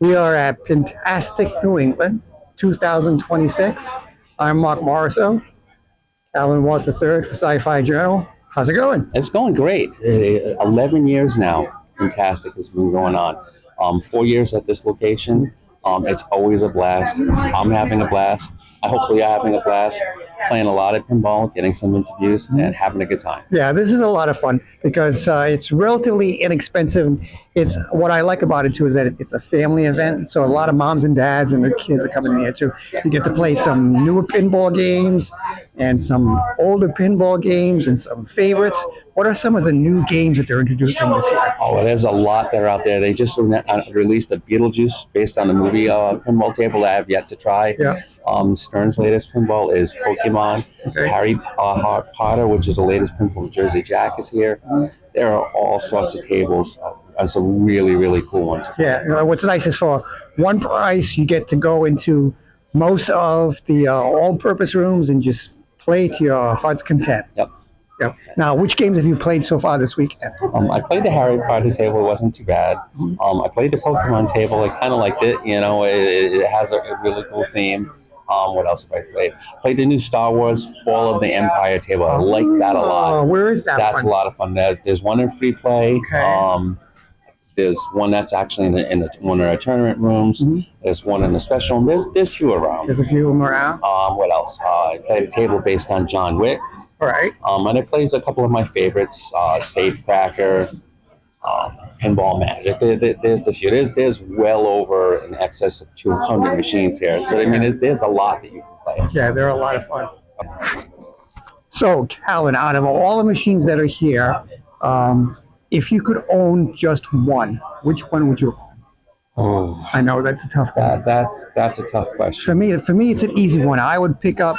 We are at Pintastic, New England, 2026. I'm Mark Morriso, Alan Watts III for Sci-Fi Journal. How's it going? It's going great. 11 years now, Pintastic has been going on. 4 years at this location. It's always a blast. I'm having a blast. Hopefully, you're having a blast. Playing a lot of pinball, getting some interviews, and having a good time. Yeah, this is a lot of fun because it's relatively inexpensive. It's what I like about it too is that it's a family event, so a lot of moms and dads and their kids are coming here too. You get to play some newer pinball games and some older pinball games and some favorites. What are some of the new games that they're introducing this year? Oh, there's a lot that are out there. They just released a Beetlejuice based on the movie pinball table that I have yet to try. Yeah. Stern's latest pinball is Pokemon. Okay. Harry Potter, which is the latest pinball. Jersey Jack is here. There are all sorts of tables and some really, really cool ones. Yeah, what's nice is for one price, you get to go into most of the all-purpose rooms and just play to your heart's content. Yep. Yep. Now, which games have you played so far this weekend? I played the Harry Potter table. It wasn't too bad. I played the Pokemon table. I kind of liked it. You know, it has a really cool theme. What else have I played? Played the new Star Wars Fall of the Empire table. I like that a lot. Where is that That's one? a lot of fun. There's one in free play. Okay. There's one that's actually in one of our tournament rooms. There's one in the special room. There's few around. There's a few of them around. What else? I played a table based on John Wick. All right. And I played a couple of my favorites, Safecracker, Pinball Magic. There's a few. There's well over in excess of 200 machines here. So, I mean, there's a lot that you can play. Yeah, they're a lot of fun. So, Calvin, out of all the machines that are here, if you could own just one, which one would you own? Oh, I know that's a tough one. that's a tough question. For me, it's an easy one. I would pick up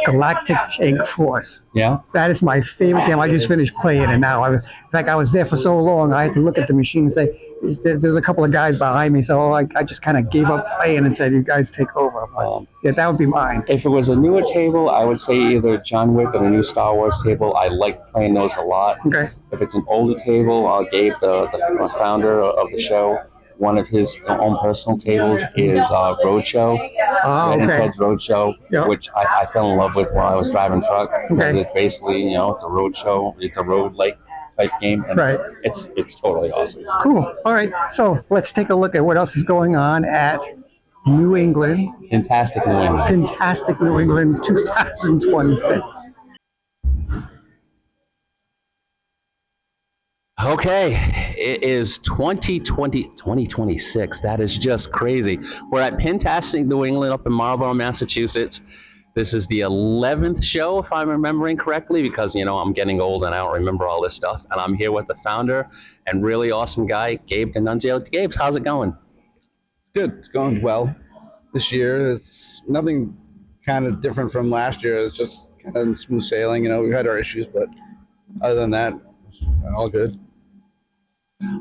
Galactic Tank Force. Yeah? That is my favorite game. I just finished playing it now. In fact, I was there for so long, I had to look at the machine and say, there's a couple of guys behind me, so I just kind of gave up playing and said, you guys take over. But, yeah, that would be mine. If it was a newer table, I would say either John Wick or the new Star Wars table. I like playing those a lot. Okay. If it's an older table, Gabe, the founder of the show, one of his own personal tables is Roadshow. Oh, okay. Ted's Roadshow, Yep. which I fell in love with while I was driving truck. Okay. It's basically, it's a road show. It's a road like type game. And Right. It's totally awesome. Cool. All right. So let's take a look at what else is going on at New England, Fantastic New England. Pintastic New England 2026. Okay, it is 2026. That is just crazy. We're at Pintastic New England up in Marlborough, Massachusetts. This is the 11th show, if I'm remembering correctly, because, I'm getting old and I don't remember all this stuff. And I'm here with the founder and really awesome guy, Gabe D'Annunzio. Gabe, how's it going? Good. It's going well this year. It's nothing kind of different from last year. It's just kind of smooth sailing. We've had our issues, but other than that, it's all good.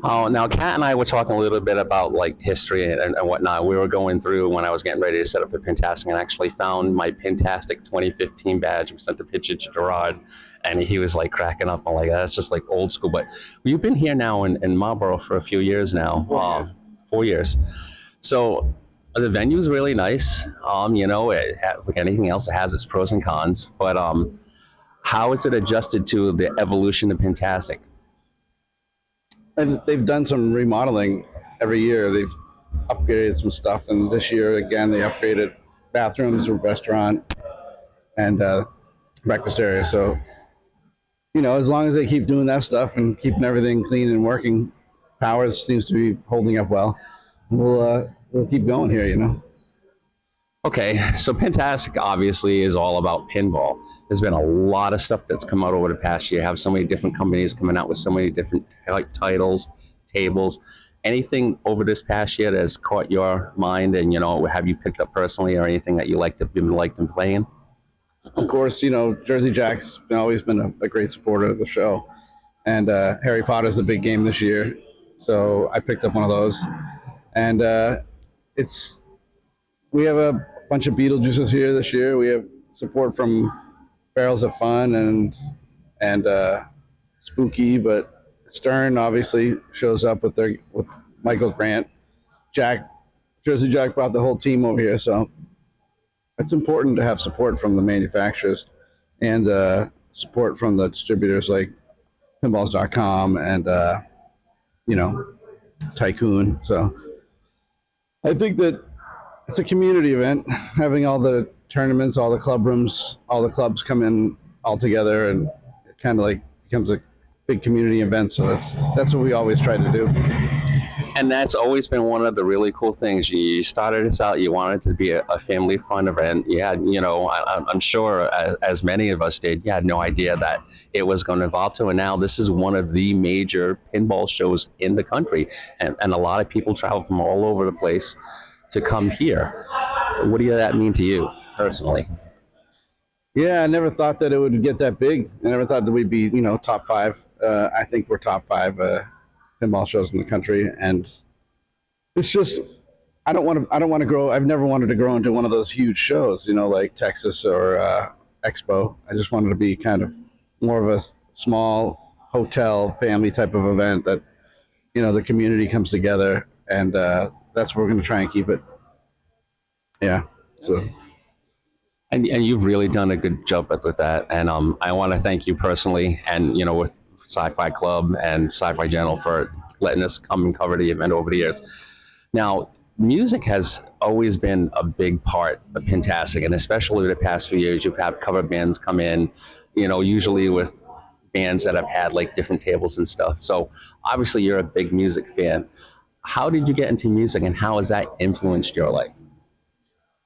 Oh, now Kat and I were talking a little bit about like history and whatnot. We were going through when I was getting ready to set up for Pintastic and actually found my Pintastic 2015 badge. We sent the picture to Gerard and he was like cracking up. I'm like, that's just like old school. But you've been here now in Marlborough for a few years now, 4 years. So the venue's really nice. It has, like anything else, it has its pros and cons. But how is it adjusted to the evolution of Pintastic? And they've done some remodeling every year. They've upgraded some stuff. And this year, again, they upgraded bathrooms, a restaurant, and breakfast area. So, as long as they keep doing that stuff and keeping everything clean and working, power seems to be holding up well. We'll keep going here, Okay, so Pintastic obviously is all about pinball. There's been a lot of stuff that's come out over the past year. You have so many different companies coming out with so many different titles, tables. Anything over this past year that has caught your mind and, have you picked up personally or anything that you liked in playing? Of course, Jersey Jack's always been a great supporter of the show. And Harry Potter's the big game this year. So I picked up one of those. And we have a bunch of Beetlejuices here this year. We have support from Barrels of Fun and Spooky, but Stern obviously shows up with Michael Grant. Jack Jersey Jack brought the whole team over here, so it's important to have support from the manufacturers and support from the distributors like pinballs.com and you know, Tycoon. So I think that it's a community event, having all the tournaments, all the club rooms, all the clubs come in all together, and it kind of like becomes a big community event. So that's what we always try to do. And that's always been one of the really cool things. You started this out, you wanted it to be a family fun event. You had, you know, I'm sure as many of us did, you had no idea that it was going to evolve to. And now this is one of the major pinball shows in the country. And a lot of people travel from all over the place to come here. What does that mean to you personally? Yeah, I never thought that it would get that big. I never thought that we'd be, you know, top 5. I think we're top 5 pinball shows in the country, and it's just I don't want to grow. I've never wanted to grow into one of those huge shows, you know, like Texas or Expo. I just wanted to be kind of more of a small hotel family type of event that, you know, the community comes together, and that's where we're going to try and keep it. Yeah. So. And you've really done a good job with that. And I want to thank you personally, and you know, with Sci-Fi Club and Sci-Fi Channel for letting us come and cover the event over the years. Now, music has always been a big part of Pintastic, and especially the past few years, you've had cover bands come in, you know, usually with bands that have had like different tables and stuff. So obviously you're a big music fan. How did you get into music, and how has that influenced your life?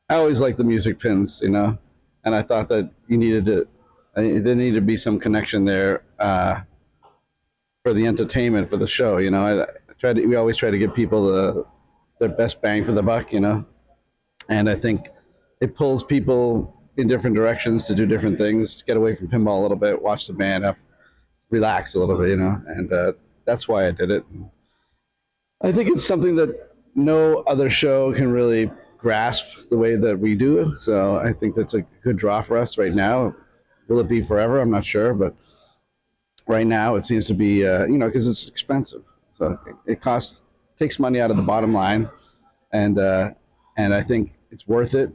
I always liked the music pins, you know, and I thought that there needed to be some connection there for the entertainment, for the show, you know. We always try to give people their best bang for the buck, you know, and I think it pulls people in different directions to do different things, get away from pinball a little bit, watch the band, relax a little bit, you know, and that's why I did it. I think it's something that no other show can really grasp the way that we do, so I think that's a good draw for us right now. Will it be forever? I'm not sure, but right now it seems to be, you know, because it's expensive, so it takes money out of the bottom line, and I think it's worth it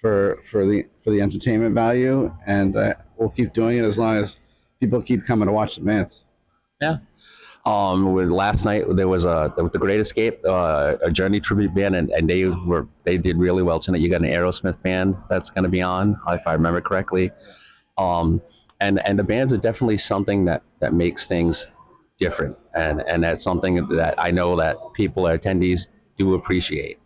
for the entertainment value, and we'll keep doing it as long as people keep coming to watch the bands. Yeah. With last night there was the Great Escape, a Journey tribute band, and they did really well tonight. You got an Aerosmith band that's going to be on, if I remember correctly, and the bands are definitely something that makes things different, and that's something that I know that people, attendees, do appreciate.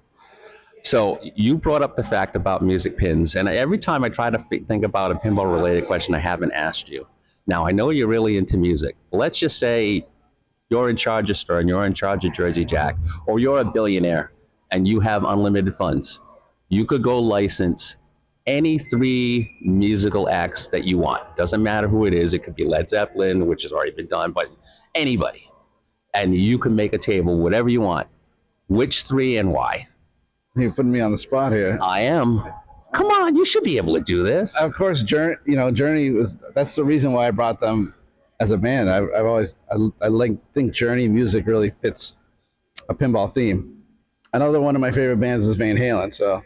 So you brought up the fact about music pins, and every time I try to think about a pinball related question, I haven't asked you. Now I know you're really into music. Let's just say you're in charge of Stern, you're in charge of Jersey Jack, or you're a billionaire and you have unlimited funds. You could go license any 3 musical acts that you want. Doesn't matter who it is. It could be Led Zeppelin, which has already been done, but anybody. And you can make a table, whatever you want. Which 3 and why? You're putting me on the spot here. I am. Come on, you should be able to do this. Of course, Journey that's the reason why I brought them as a band. I think Journey music really fits a pinball theme. Another one of my favorite bands is Van Halen, so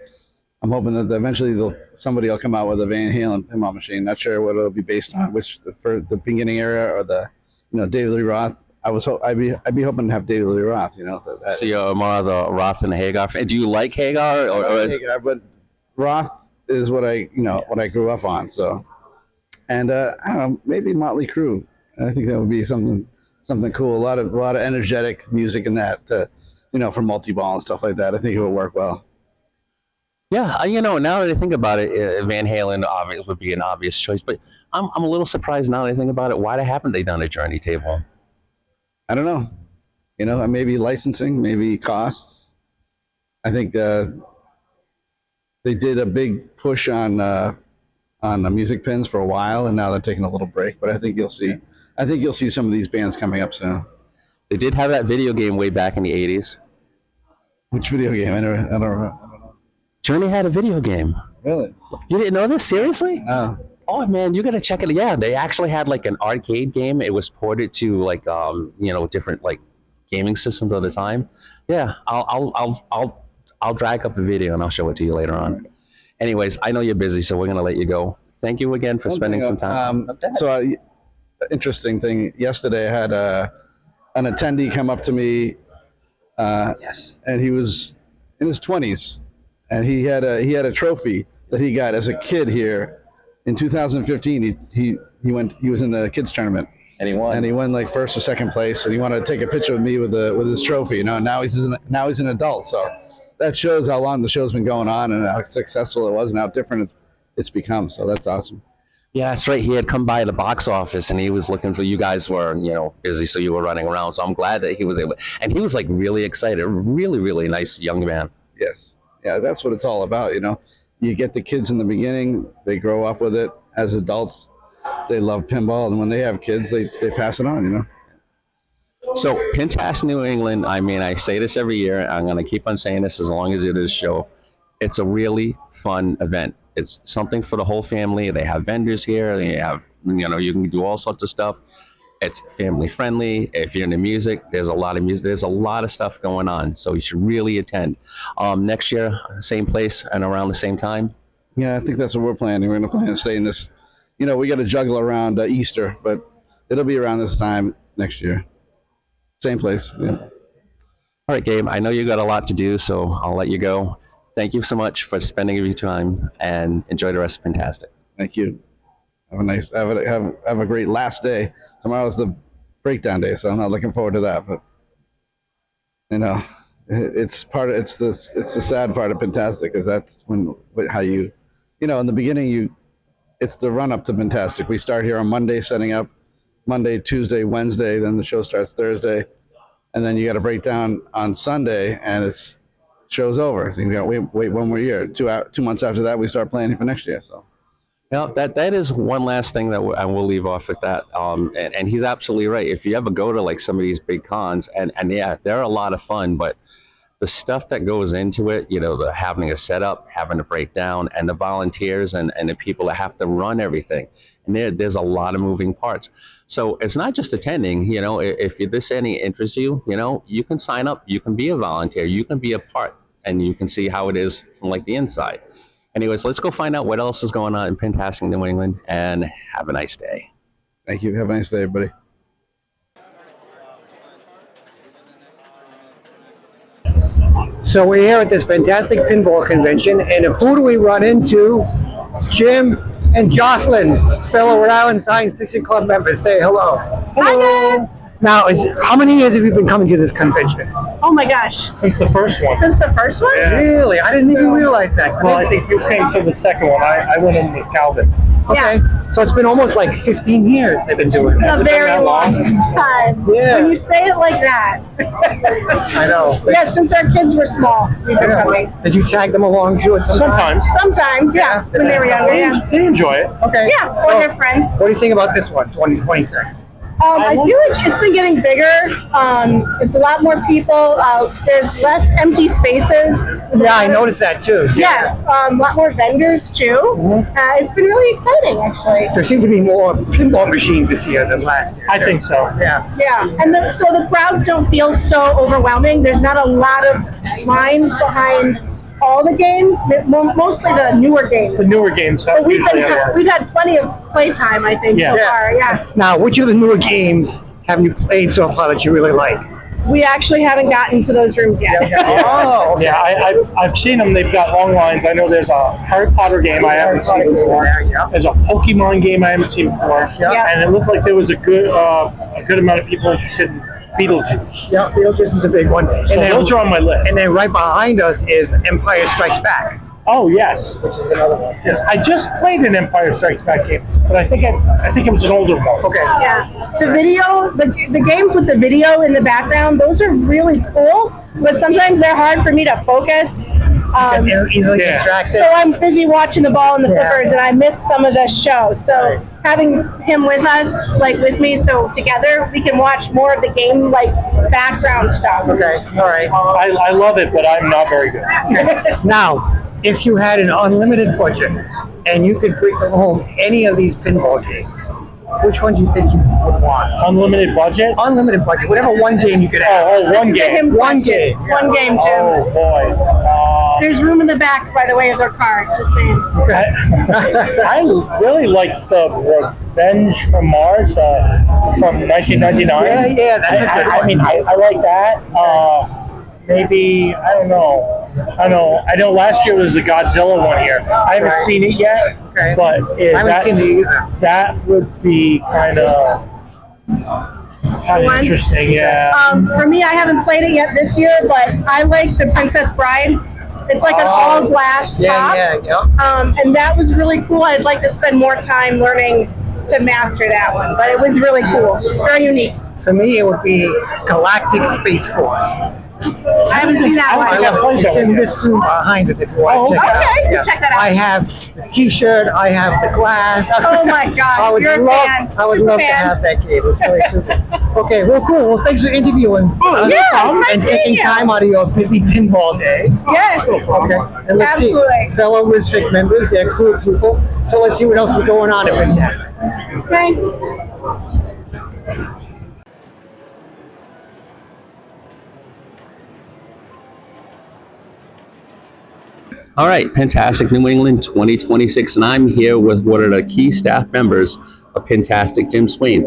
I'm hoping that eventually somebody will come out with a Van Halen pinball machine. Not sure what it'll be based on, for the beginning era or the, you know, David Lee Roth. I'd be hoping to have David Lee Roth, you know. So you're more of the Roth and the Hagar fan. Do you like Hagar? Hagar, but Roth is what I grew up on. So, and I don't know, maybe Motley Crue. I think that would be something cool. A lot of energetic music in that, you know, for multi-ball and stuff like that. I think it would work well. Yeah, you know, now that I think about it, Van Halen obviously would be an obvious choice, but I'm a little surprised now that I think about it. Why haven't they done a Journey table? I don't know. You know, maybe licensing, maybe costs. I think they did a big push on the music pins for a while, and now they're taking a little break. But I think you'll see some of these bands coming up soon. They did have that video game way back in the 80s. Which video game? I don't know. Journey had a video game. Really? You didn't know this? Seriously? No. Oh man, you gotta check it. Yeah, they actually had like an arcade game. It was ported to like you know, different like gaming systems at the time. Yeah, I'll drag up a video and I'll show it to you later on. Anyways, I know you're busy, so we're gonna let you go. Thank you again for spending some time. Interesting thing. Yesterday, I had an attendee come up to me, Yes. and he was in his 20s, and he had a trophy that he got as a kid here in 2015. He was in the kids tournament. And he won. And he won like first or second place, and he wanted to take a picture with me with his trophy. You know, now he's an adult, so that shows how long the show's been going on and how successful it was and how different it's become. So that's awesome. Yeah, that's right. He had come by the box office and he was looking for, you guys were, busy, so you were running around. So I'm glad that he was able, and he was like really excited. Really, really nice young man. Yes. Yeah, that's what it's all about. You know, you get the kids in the beginning, they grow up with it. As adults, they love pinball, and when they have kids, they pass it on, you know. So Pintastic New England, I mean, I say this every year. I'm going to keep on saying this as long as it is show. It's a really fun event. It's something for the whole family. They have vendors here. They have, you can do all sorts of stuff. It's family friendly. If you're into music, there's a lot of music. There's a lot of stuff going on. So you should really attend. Next year, same place and around the same time. Yeah, I think that's what we're planning. We're going to plan to stay in this. We got to juggle around Easter, but it'll be around this time next year. Same place. Yeah. All right, Gabe, I know you got a lot to do, so I'll let you go. Thank you so much for spending your time, and enjoy the rest of Pintastic. Thank you. Have a great last day. Tomorrow's the breakdown day, so I'm not looking forward to that. But it's the sad part of Pintastic, because that's how you in the beginning it's the run up to Pintastic. We start here on Monday, setting up Monday, Tuesday, Wednesday, then the show starts Thursday, and then you got to break down on Sunday, and show's over. So you got to wait one more year. 2 months after that, we start planning for next year. So. Yeah, that is one last thing that I will leave off with that. And he's absolutely right. If you ever go to like some of these big cons, and yeah, they're a lot of fun, but the stuff that goes into it, the having a setup, having to break down, and the volunteers and the people that have to run everything, and there's a lot of moving parts. So it's not just attending. If this any interests you, you can sign up, you can be a volunteer, you can be a part, and you can see how it is from like the inside. Anyways, let's go find out what else is going on in Pintastic, New England, and have a nice day. Thank you. Have a nice day, everybody. So we're here at this fantastic pinball convention, and who do we run into? Jim and Jocelyn, fellow Rhode Island Science Fiction Club members. Say hello. Hi guys. Now, how many years have you been coming to this convention? Oh my gosh. Since the first one. Since the first one? Yeah. Really? I didn't even realize that. Well, I think you came to the second one. I went in with Calvin. Okay. So it's been almost like 15 years they've been doing A this. very long time. Yeah. When you say it like that. I know. Yeah, since our kids were small, we've been coming. Did you tag them along to it sometimes? Sometimes, yeah. When they were younger, yeah. They enjoy it. Okay. Yeah, or So, their friends. what do you think about this one, 2026? I feel like it's been getting bigger. It's a lot more people. There's less empty spaces. Yeah, I noticed that too. Yes, a lot more vendors too. It's been really exciting, actually. There seem to be more pinball machines this year than last year. I think so. Yeah. Yeah, and so the crowds don't feel so overwhelming. There's not a lot of lines behind all the games, mostly the newer games. The newer games. But we've had plenty of playtime, I think, so far. Yeah. Now, which of the newer games have you played so far that you really like? We actually haven't gotten to those rooms yet. Oh, okay. Yeah, I've seen them. They've got long lines. I know there's a Harry Potter game I haven't seen before. Yeah. There's a Pokemon game I haven't seen before. Yeah. And it looked like there was a good amount of people interested in Beetlejuice. Yeah, Beetlejuice is a big one. So those are on my list. And then right behind us is Empire Strikes Back. Oh yes, Which is another one. yes. I just played an Empire Strikes Back game, but I think it was an older one. Okay. Yeah, the video, the games with the video in the background, those are really cool, but sometimes they're hard for me to focus. Easily Yeah. distracted. So I'm busy watching the ball and the flippers, and I miss some of the show. So having him with us, like with me, so together we can watch more of the game, like background stuff. Okay, all right. I love it, but I'm not very good. Now, if you had an unlimited budget and you could bring home any of these pinball games, which one do you think you would want? Unlimited budget? Unlimited budget, whatever one game you could have. Oh, one This is a game. him One question. game. One game, Jim. Oh boy. There's room in the back, by the way, of their car. Just saying. I really liked the Revenge from Mars from 1999. Yeah, that's a good one. I mean, I like that. Maybe I don't know. I know. Last year was a Godzilla one here. I haven't seen it yet, but I haven't seen it either. that would be kind of interesting. Yeah. For me, I haven't played it yet this year, but I like the Princess Bride. It's like an all glass top. Yeah. And that was really cool. I'd like to spend more time learning to master that one, but it was really cool. It's very unique. For me, it would be Galactic Space Force. I haven't seen that one. I love it. It's in this room behind us if you want to check it out. Okay, we'll check that out. I have the T-shirt. I have the glass. Oh my God, I would you're a love, fan. I would Super love to fan. have that game. It's really super. Okay, well, cool. Well, thanks for interviewing. Yeah, it's nice and seeing taking you. time out of your busy pinball day. Yes. Okay. And let's Absolutely. see, fellow RISFIC members, they're cool people. So let's see what else is going on at Pintastic. Thanks. All right, Pintastic New England 2026, and I'm here with one of the key staff members of Pintastic, Jim Swain.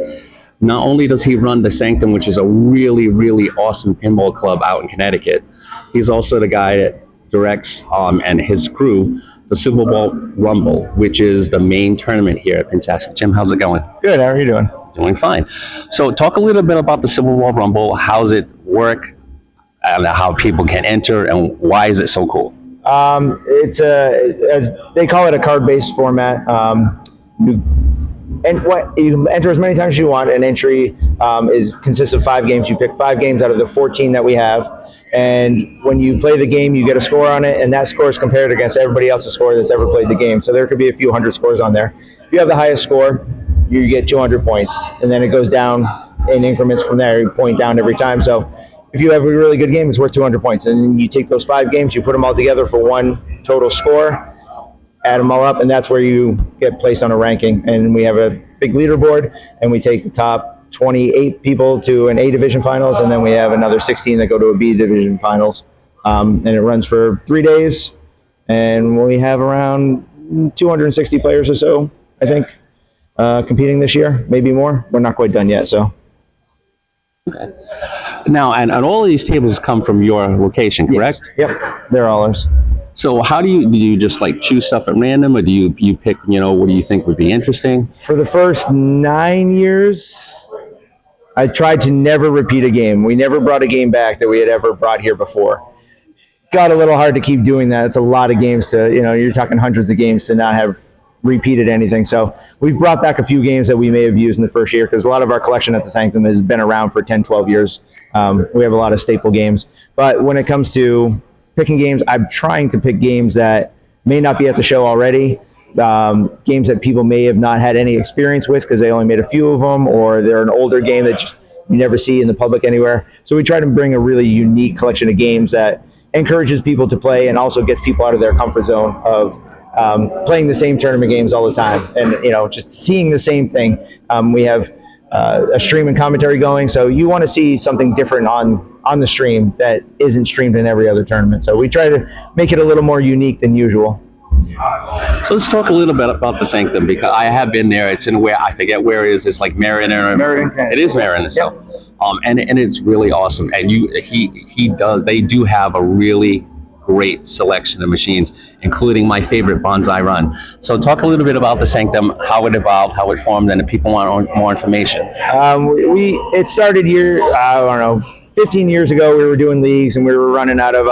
Not only does he run the Sanctum, which is a really, really awesome pinball club out in Connecticut, he's also the guy that directs and his crew the Super Bowl Rumble, which is the main tournament here at Pintastic. Jim, how's it going? Good. How are you doing? Doing fine. So talk a little bit about the Super Bowl Rumble. How's it work, and how people can enter, and why is it so cool? It's as they call it, a card-based format. You enter as many times as you want. An entry consists of 5 games. You pick 5 games out of the 14 that we have, and when you play the game, you get a score on it, and that score is compared against everybody else's score that's ever played the game. So there could be a few hundred scores on there. If you have the highest score, you get 200 points, and then it goes down in increments from there. You point down every time. So if you have a really good game, it's worth 200 points. And then you take those 5 games, you put them all together for one total score, add them all up, and that's where you get placed on a ranking. And we have a big leaderboard, and we take the top 28 people to an A division finals, and then we have another 16 that go to a B division finals. And it runs for 3 days, and we have around 260 players or so, I think, competing this year, maybe more. We're not quite done yet, so. Okay. Now, and all of these tables come from your location, correct? Yes. Yep, they're all ours. So how do you just like choose stuff at random, or do you pick, what do you think would be interesting? For the first 9 years, I tried to never repeat a game. We never brought a game back that we had ever brought here before. Got a little hard to keep doing that. It's a lot of games to, you're talking hundreds of games to not have repeated anything. So we've brought back a few games that we may have used in the first year, because a lot of our collection at the Sanctum has been around for 10, 12 years. We have a lot of staple games. But when it comes to picking games, I'm trying to pick games that may not be at the show already, games that people may have not had any experience with because they only made a few of them, or they're an older game that just you never see in the public anywhere. So we try to bring a really unique collection of games that encourages people to play and also gets people out of their comfort zone of playing the same tournament games all the time, and just seeing the same thing. We have a stream and commentary going, so you want to see something different on the stream that isn't streamed in every other tournament. So we try to make it a little more unique than usual. So let's talk a little bit about the Sanctum, because I have been there. It's in where I forget where it is. It's like Meriden. It is Meriden itself. Yep. And it's really awesome. And they do have a really great selection of machines, including my favorite Bonsai Run. So talk a little bit about the Sanctum, how it evolved, how it formed, and if people want more information. It started here, 15 years ago. We were doing leagues, and we were running out of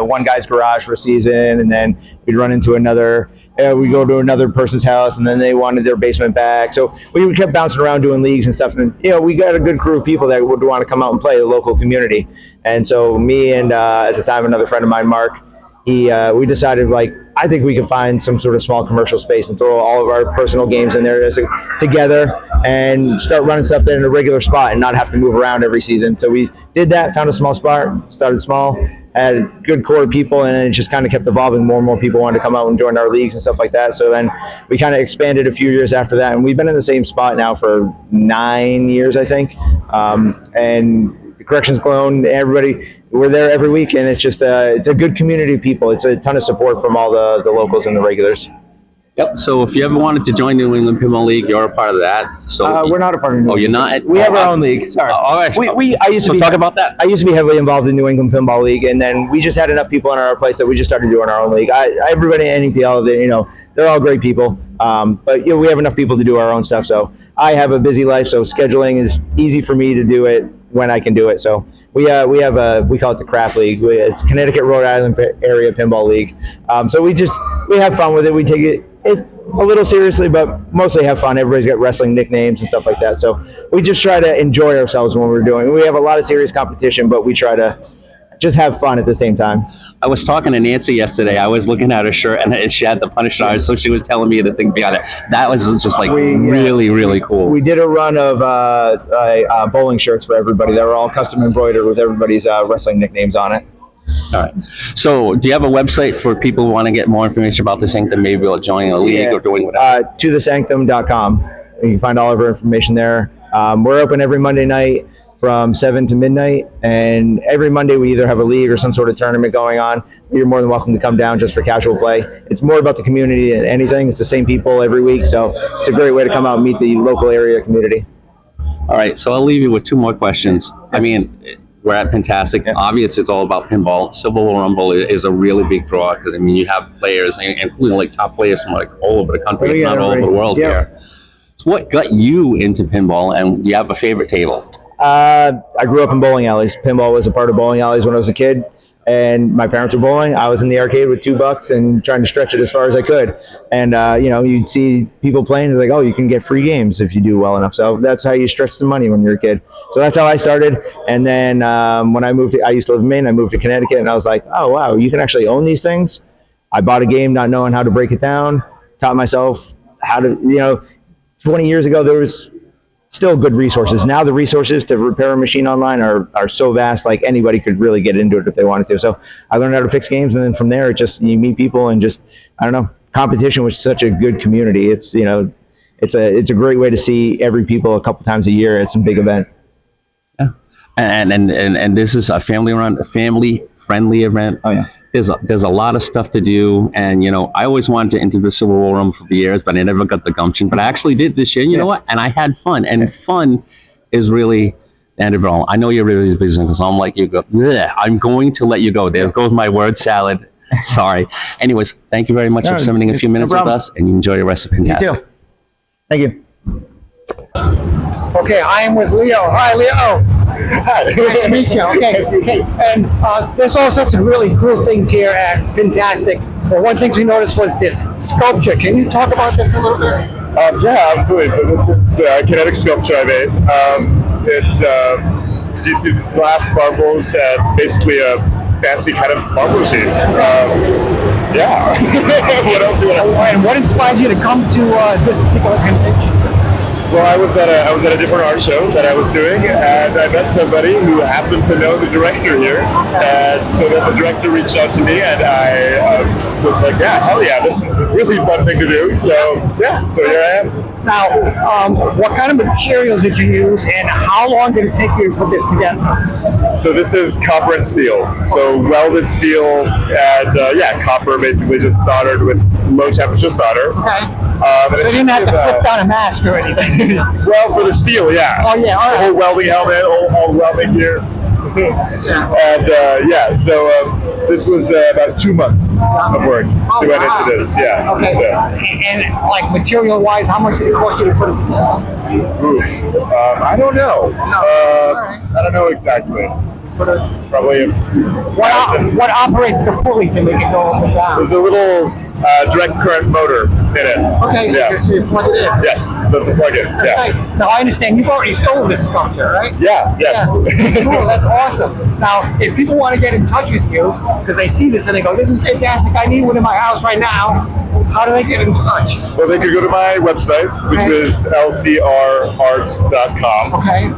one guy's garage for a season, and then we'd run into another. We go to another person's house, and then they wanted their basement back. So we kept bouncing around doing leagues and stuff. And we got a good crew of people that would want to come out and play, the local community. And so me and at the time another friend of mine, Mark, we decided, I think we could find some sort of small commercial space and throw all of our personal games in there together and start running stuff there in a regular spot and not have to move around every season. So we did that, found a small spot, started small, had a good core of people, and it just kind of kept evolving. More and more people wanted to come out and join our leagues and stuff like that. So then we kind of expanded a few years after that, and we've been in the same spot now for 9 years, I think. And the collection's grown. Everybody, we're there every week, and it's just it's a good community of people. It's a ton of support from all the locals and the regulars. Yep. So if you ever wanted to join New England Pinball League, you're a part of that. So We're not a part of. Oh, you're not. We have our own league. Sorry. All right. I used to be talk about that. I used to be heavily involved in New England Pinball League, and then we just had enough people in our place that we just started doing our own league. Everybody at NEPL, they're all great people, but we have enough people to do our own stuff. So I have a busy life, so scheduling is easy for me to do it when I can do it. So we call it the Craft League. It's Connecticut, Rhode Island area pinball league. So we have fun with it. We take it a little seriously, but mostly have fun. Everybody's got wrestling nicknames and stuff like that. So we just try to enjoy ourselves when we're doing it. We have a lot of serious competition, but we try to just have fun at the same time. I was talking to Nancy yesterday. I was looking at her shirt, and she had the Punisher on, so she was telling me the thing behind it. That was just like really, really cool. We did a run of bowling shirts for everybody. They were all custom embroidered with everybody's wrestling nicknames on it. All right. So do you have a website for people who want to get more information about the Sanctum, maybe joining a league or doing whatever? tothesanctum.com. You can find all of our information there. We're open every Monday night from 7 to midnight, and every Monday we either have a league or some sort of tournament going on. You're more than welcome to come down just for casual play. It's more about the community than anything. It's the same people every week, so it's a great way to come out and meet the local area community. All right, so I'll leave you with two more questions. I mean, we're at Pintastic. Yeah. Obviously, it's all about pinball. Civil War Rumble is a really big draw because, I mean, you have players, including like top players from like all over the country, if not all over the world here. So what got you into pinball, and do you have a favorite table? I grew up in bowling alleys. Pinball was a part of bowling alleys when I was a kid, and my parents were bowling. I was in the arcade with $2 and trying to stretch it as far as I could. And you'd see people playing. They're like, oh, you can get free games if you do well enough. So that's how you stretch the money when you're a kid. So that's how I started. And then when I used to live in Maine. I moved to Connecticut, and I was like, oh wow, you can actually own these things. I bought a game not knowing how to break it down. Taught myself how to. 20 years ago, there was still good resources. Now the resources to repair a machine online are so vast, like anybody could really get into it if they wanted to. So I learned how to fix games, and then from there, you meet people, and competition was such a good community. It's a great way to see every people a couple times a year at some big event. Yeah, and this is a family-friendly event. Oh yeah. There's a lot of stuff to do, and I always wanted to enter the Civil War Rumble for years, but I never got the gumption. But I actually did this year. You know what? And I had fun, and fun is really the end of it all. I know you're really busy, so I'm like, I'm going to let you go. There goes my word salad. Sorry. Anyways, thank you very much for spending a few minutes with us, and you enjoy the rest of Pintastic. You too. Thank you. Okay, I am with Leo. Hi, Leo. Hi. Nice to meet you. Okay. And there's all sorts of really cool things here at Pintastic. Well, one thing we noticed was this sculpture. Can you talk about this a little bit? Yeah, absolutely. So this is a kinetic sculpture I made. It uses glass marbles and basically a fancy kind of marble machine. Yeah. What else do you want to? And what inspired you to come to this particular convention? Well, I was at a different art show that I was doing, and I met somebody who happened to know the director here, and so then the director reached out to me, and I was like, yeah, hell yeah, this is a really fun thing to do. So yeah, so here I am. Now, what kind of materials did you use, and how long did it take you to put this together? So this is copper and steel. So welded steel and copper basically just soldered with low temperature solder. Okay. So you didn't have to flip down a mask or anything. Well, for the steel, yeah. Oh yeah, all right. The whole welding helmet, all welding gear. And so this was about 2 months of work that went into this. Yeah. Okay. Yeah. And like material-wise, how much did it cost you to put it together? I don't know. I don't know exactly. Probably. What operates the pulley to make it go up and down? There's a little direct current motor in it. Okay, so you plug it in. Yes, so it's a plug-in. Yeah. Nice. Now I understand you've already sold this sculpture, right? Yeah. Yes. Yeah. Cool. That's awesome. Now, if people want to get in touch with you because they see this and they go, "This is fantastic! I need one in my house right now." How do they get in touch? Well, they could go to my website, which is lcrart.com. Okay.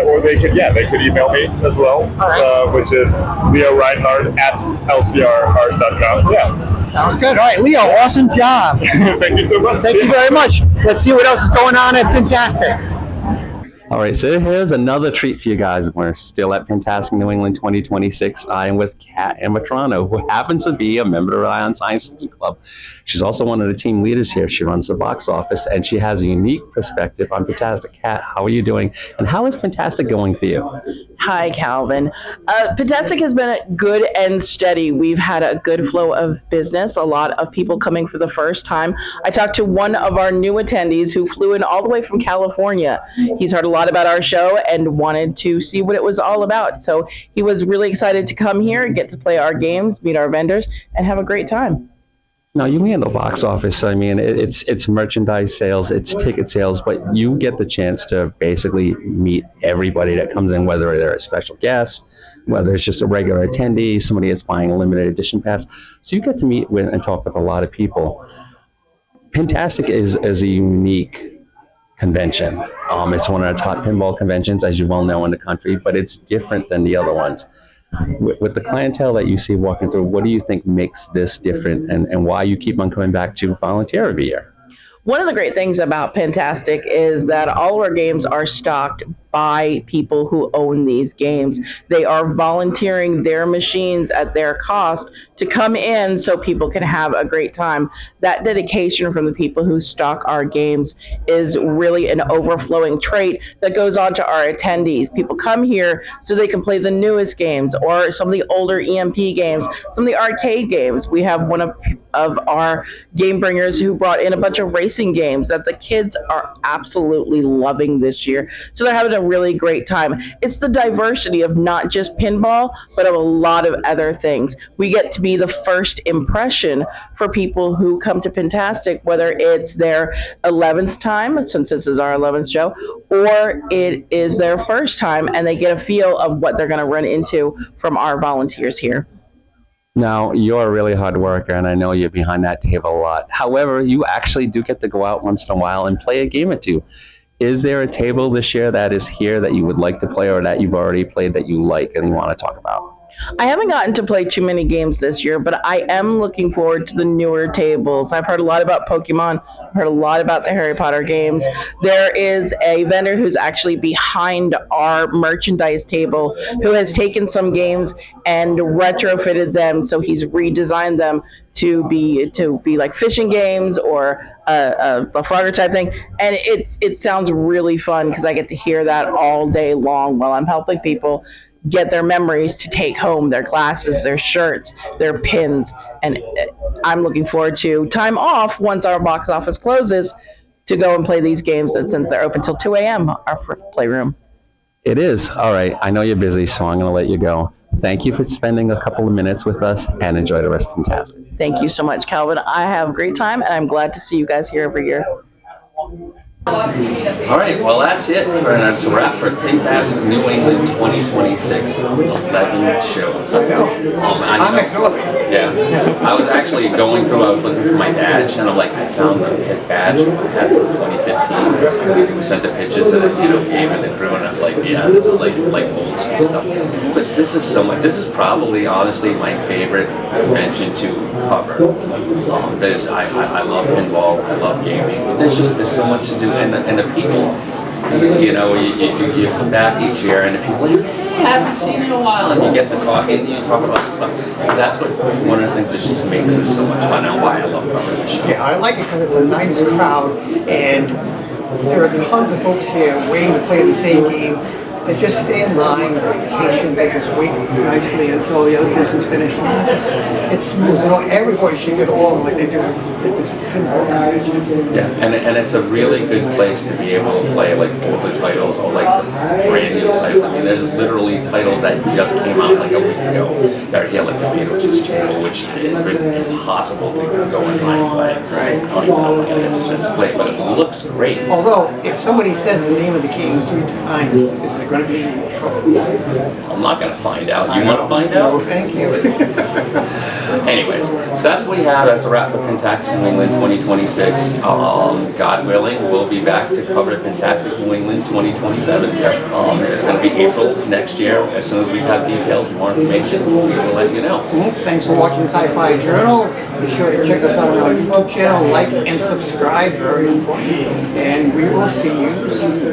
Or they could email me as well, which is Leo Reinhardt at lcrart.com. Yeah. Sounds good. All right, Leo, awesome job. Thank you so much. Thank you very much. Let's see what else is going on at Pintastic. All right, so here's another treat for you guys. We're still at Pintastic New England 2026. I am with Kat Amatrano, who happens to be a member of the Ion Science Fiction Club. She's also one of the team leaders here. She runs the box office, and she has a unique perspective on Pintastic. Kat, how are you doing? And how is Pintastic going for you? Hi, Calvin. Pintastic has been good and steady. We've had a good flow of business, a lot of people coming for the first time. I talked to one of our new attendees who flew in all the way from California. He's heard a lot about our show and wanted to see what it was all about. So he was really excited to come here, get to play our games, meet our vendors, and have a great time. Now, you handle box office. I mean, it's merchandise sales, it's ticket sales, but you get the chance to basically meet everybody that comes in, whether they're a special guest, whether it's just a regular attendee, somebody that's buying a limited edition pass. So you get to meet with and talk with a lot of people. Pintastic is a unique convention. It's one of the top pinball conventions, as you well know, in the country, but it's different than the other ones. With the clientele that you see walking through, what do you think makes this different, and why you keep on coming back to volunteer every year? One of the great things about Pintastic is that all of our games are stocked by people who own these games. They are volunteering their machines at their cost to come in so people can have a great time. That dedication from the people who stock our games is really an overflowing trait that goes on to our attendees. People come here so they can play the newest games or some of the older EMP games, some of the arcade games. We have one of our game bringers who brought in a bunch of racing games that the kids are absolutely loving this year. So they're having a really great time. It's the diversity of not just pinball, but of a lot of other things. We get to be the first impression for people who come to Pintastic, whether it's their 11th time, since this is our 11th show, or it is their first time, and they get a feel of what they're going to run into from our volunteers here. Now, you're a really hard worker, and I know you're behind that table a lot. However, you actually do get to go out once in a while and play a game or two. Is there a table this year that is here that you would like to play, or that you've already played that you like and you want to talk about? I haven't gotten to play too many games this year, but I am looking forward to the newer tables. I've heard a lot about Pokemon, I've heard a lot about the Harry Potter games. There is a vendor who's actually behind our merchandise table who has taken some games and retrofitted them, so he's redesigned them to be like fishing games or a Frogger type thing, and it sounds really fun because I get to hear that all day long while I'm helping people get their memories to take home, their glasses, their shirts, their pins. And I'm looking forward to time off once our box office closes to go and play these games, and since they're open till 2 a.m., our playroom. It is. All right. I know you're busy, so I'm going to let you go. Thank you for spending a couple of minutes with us, and enjoy the rest of Pintastic. Thank you so much, Calvin. I have a great time, and I'm glad to see you guys here every year. All right, well, that's it. That's a wrap for Pintastic New England 2026. 11 shows. I know. I'm know. exhausted. Yeah. I was actually going through, I was looking for my badge, and I'm like, I found the pit badge I had from 2015. We sent the pictures that I gave it the crew, and I was like, yeah, this is like old school stuff. But this is so much, this is probably, honestly, my favorite convention to cover. I love pinball, I love gaming, but there's so much to do. And the people, you come back each year, and the people are like, hey, I haven't seen you in a while, and you get to talking, and you talk about this stuff. That's one of the things that just makes this so much fun, and why I love covering the show. Yeah, I like it because it's a nice crowd, and there are tons of folks here waiting to play the same game. They just stay in line, they're patient, they just wait nicely until the other person's finished. It's smooth. Everybody should get along like they do at this pinball convention. Yeah, and it's a really good place to be able to play like older titles or like the brand new titles. I mean, there's literally titles that just came out like a week ago that are here, like the Beetlejuice channel, which has been impossible to go and try and play. Right. I don't even know if I'm going to get a chance to play, but it looks great. Although, if somebody says the name of the game 3 times, it's like going to be in trouble. I'm not going to find out. You want to find out? No, thank you. Anyways, so that's what we have. That's a wrap for Pintastic New England 2026. God willing, we'll be back to cover Pintastic New England 2027. It's going to be April next year. As soon as we have details and more information, we will let you know. Thanks for watching Sci-Fi Journal. Be sure to check us out on our YouTube channel, like and subscribe, very important. And we will see you soon.